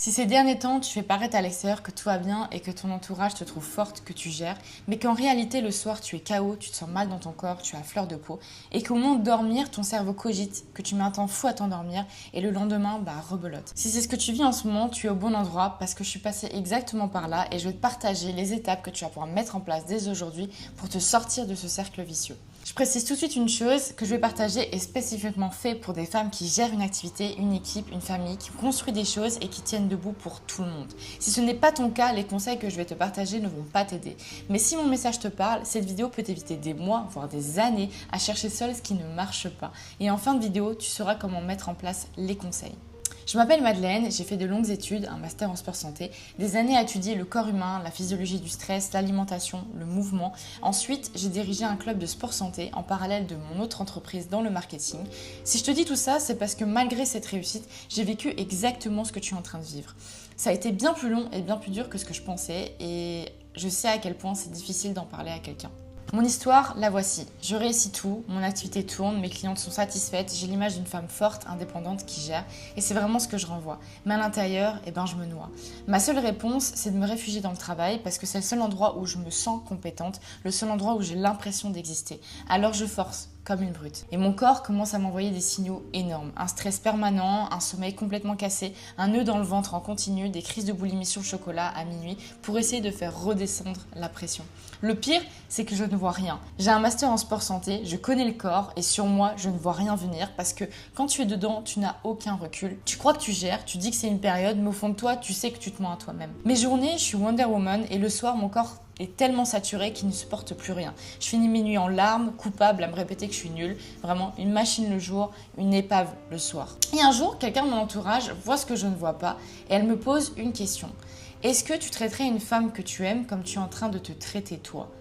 Si ces derniers temps, tu fais paraître à l'extérieur que tout va bien et que ton entourage te trouve forte, que tu gères, mais qu'en réalité le soir tu es KO, tu te sens mal dans ton corps, tu as fleur de peau, et qu'au moment de dormir, ton cerveau cogite, que tu mets un temps fou à t'endormir, et le lendemain, rebelote. Si c'est ce que tu vis en ce moment, tu es au bon endroit parce que je suis passée exactement par là et je vais te partager les étapes que tu vas pouvoir mettre en place dès aujourd'hui pour te sortir de ce cercle vicieux. Je précise tout de suite une chose, que je vais partager est spécifiquement fait pour des femmes qui gèrent une activité, une équipe, une famille, qui construisent des choses et qui tiennent debout pour tout le monde. Si ce n'est pas ton cas, les conseils que je vais te partager ne vont pas t'aider. Mais si mon message te parle, cette vidéo peut t'éviter des mois, voire des années à chercher seul ce qui ne marche pas. Et en fin de vidéo, tu sauras comment mettre en place les conseils. Je m'appelle Madeleine, j'ai fait de longues études, un master en sport santé, des années à étudier le corps humain, la physiologie du stress, l'alimentation, le mouvement. Ensuite, j'ai dirigé un club de sport santé en parallèle de mon autre entreprise dans le marketing. Si je te dis tout ça, c'est parce que malgré cette réussite, j'ai vécu exactement ce que tu es en train de vivre. Ça a été bien plus long et bien plus dur que ce que je pensais et je sais à quel point c'est difficile d'en parler à quelqu'un. Mon histoire, la voici. Je réussis tout, mon activité tourne, mes clientes sont satisfaites, j'ai l'image d'une femme forte, indépendante qui gère et c'est vraiment ce que je renvoie. Mais à l'intérieur, je me noie. Ma seule réponse, c'est de me réfugier dans le travail parce que c'est le seul endroit où je me sens compétente, le seul endroit où j'ai l'impression d'exister. Alors je force comme une brute. Et mon corps commence à m'envoyer des signaux énormes. Un stress permanent, un sommeil complètement cassé, un nœud dans le ventre en continu, des crises de boulimie sur le chocolat à minuit pour essayer de faire redescendre la pression. Le pire, c'est que je ne vois rien. J'ai un master en sport santé, je connais le corps et sur moi, je ne vois rien venir parce que quand tu es dedans, tu n'as aucun recul. Tu crois que tu gères, tu dis que c'est une période, mais au fond de toi, tu sais que tu te mens à toi-même. Mes journées, je suis Wonder Woman et le soir, mon corps est tellement saturé qu'il ne supporte plus rien. Je finis mes nuits en larmes, coupable à me répéter que je suis nulle. Vraiment, une machine le jour, une épave le soir. Et un jour, quelqu'un de mon entourage voit ce que je ne vois pas et elle me pose une question. Est-ce que tu traiterais une femme que tu aimes comme tu es en train de te traiter toi?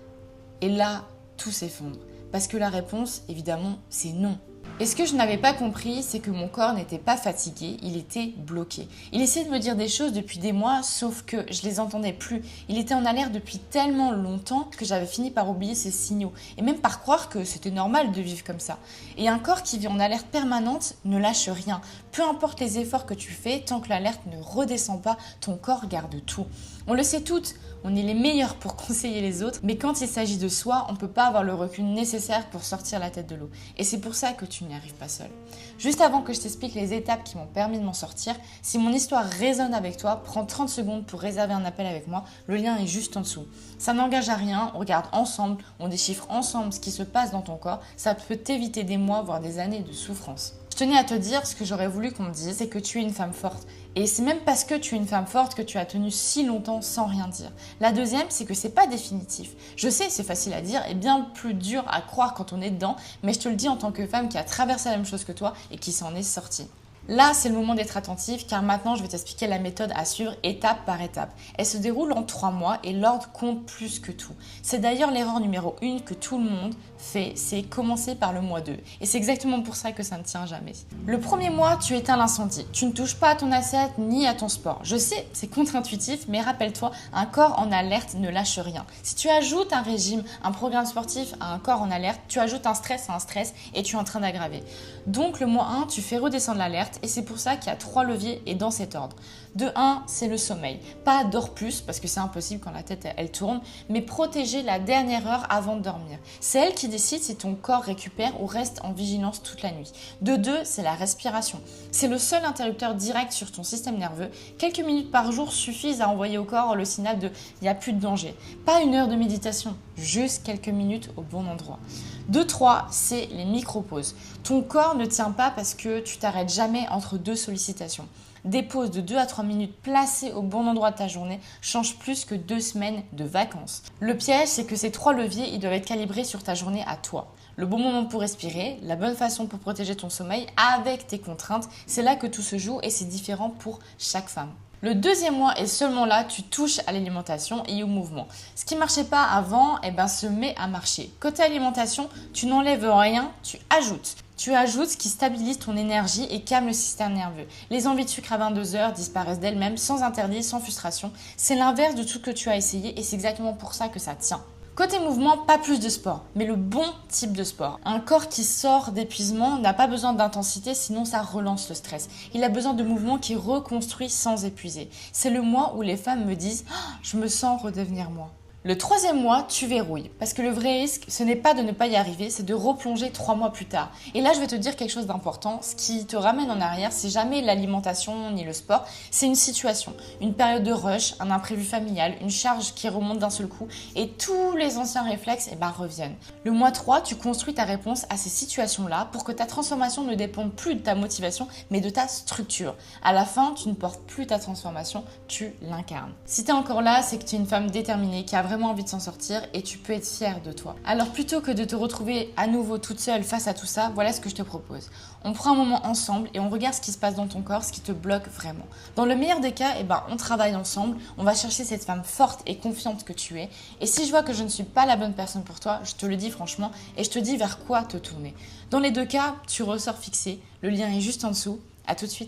Et là, tout s'effondre. Parce que la réponse, évidemment, c'est non. Et ce que je n'avais pas compris, c'est que mon corps n'était pas fatigué, il était bloqué. Il essayait de me dire des choses depuis des mois, sauf que je les entendais plus. Il était en alerte depuis tellement longtemps que j'avais fini par oublier ses signaux. Et même par croire que c'était normal de vivre comme ça. Et un corps qui vit en alerte permanente ne lâche rien. Peu importe les efforts que tu fais, tant que l'alerte ne redescend pas, ton corps garde tout. On le sait toutes, on est les meilleurs pour conseiller les autres, mais quand il s'agit de soi, on ne peut pas avoir le recul nécessaire pour sortir la tête de l'eau. Et c'est pour ça que tu n'y arrives pas seul. Juste avant que je t'explique les étapes qui m'ont permis de m'en sortir, si mon histoire résonne avec toi, prends 30 secondes pour réserver un appel avec moi, le lien est juste en dessous. Ça n'engage à rien, on regarde ensemble, on déchiffre ensemble ce qui se passe dans ton corps, ça peut t'éviter des mois, voire des années de souffrance. Je tenais à te dire ce que j'aurais voulu qu'on me dise, c'est que tu es une femme forte. Et c'est même parce que tu es une femme forte que tu as tenu si longtemps sans rien dire. La deuxième, c'est que c'est pas définitif. Je sais, c'est facile à dire et bien plus dur à croire quand on est dedans, mais je te le dis en tant que femme qui a traversé la même chose que toi et qui s'en est sortie. Là, c'est le moment d'être attentif car maintenant, je vais t'expliquer la méthode à suivre étape par étape. Elle se déroule en 3 mois et l'ordre compte plus que tout. C'est d'ailleurs l'erreur numéro 1 que tout le monde fait, c'est commencer par le mois 2. Et c'est exactement pour ça que ça ne tient jamais. Le premier mois, tu éteins l'incendie. Tu ne touches pas à ton assiette ni à ton sport. Je sais, c'est contre-intuitif, mais rappelle-toi, un corps en alerte ne lâche rien. Si tu ajoutes un régime, un programme sportif à un corps en alerte, tu ajoutes un stress à un stress et tu es en train d'aggraver. Donc le mois 1, tu fais redescendre l'alerte et c'est pour ça qu'il y a 3 leviers et dans cet ordre. De 1, c'est le sommeil. Pas dors plus parce que c'est impossible quand la tête elle tourne, mais protéger la dernière heure avant de dormir. C'est elle qui décide si ton corps récupère ou reste en vigilance toute la nuit. De 2, c'est la respiration. C'est le seul interrupteur direct sur ton système nerveux. Quelques minutes par jour suffisent à envoyer au corps le signal de « il n'y a plus de danger ». Pas une heure de méditation, juste quelques minutes au bon endroit. De 3, c'est les micro-pauses. Ton corps ne tient pas parce que tu t'arrêtes jamais entre 2 sollicitations. Des pauses de 2 à 3 minutes placées au bon endroit de ta journée changent plus que 2 semaines de vacances. Le piège, c'est que ces 3 leviers, ils doivent être calibrés sur ta journée à toi. Le bon moment pour respirer, la bonne façon pour protéger ton sommeil avec tes contraintes, c'est là que tout se joue et c'est différent pour chaque femme. Le deuxième mois et seulement là, tu touches à l'alimentation et au mouvement. Ce qui ne marchait pas avant, se met à marcher. Côté alimentation, tu n'enlèves rien, tu ajoutes. Tu ajoutes ce qui stabilise ton énergie et calme le système nerveux. Les envies de sucre à 22 heures disparaissent d'elles-mêmes, sans interdit, sans frustration. C'est l'inverse de tout ce que tu as essayé et c'est exactement pour ça que ça tient. Côté mouvement, pas plus de sport, mais le bon type de sport. Un corps qui sort d'épuisement n'a pas besoin d'intensité, sinon ça relance le stress. Il a besoin de mouvements qui reconstruisent sans épuiser. C'est le mois où les femmes me disent « Je me sens redevenir moi ». Le troisième mois, tu verrouilles. Parce que le vrai risque, ce n'est pas de ne pas y arriver, c'est de replonger 3 mois plus tard. Et là, je vais te dire quelque chose d'important. Ce qui te ramène en arrière, c'est jamais l'alimentation ni le sport. C'est une situation, une période de rush, un imprévu familial, une charge qui remonte d'un seul coup. Et tous les anciens réflexes reviennent. Le mois 3, tu construis ta réponse à ces situations-là pour que ta transformation ne dépende plus de ta motivation, mais de ta structure. À la fin, tu ne portes plus ta transformation, tu l'incarnes. Si tu es encore là, c'est que tu es une femme déterminée qui a vraiment envie de s'en sortir et tu peux être fière de toi. Alors plutôt que de te retrouver à nouveau toute seule face à tout ça, voilà ce que je te propose. On prend un moment ensemble et on regarde ce qui se passe dans ton corps, ce qui te bloque vraiment. Dans le meilleur des cas, on travaille ensemble, on va chercher cette femme forte et confiante que tu es. Et si je vois que je ne suis pas la bonne personne pour toi, je te le dis franchement et je te dis vers quoi te tourner. Dans les deux cas, tu ressors fixé, le lien est juste en dessous. À tout de suite.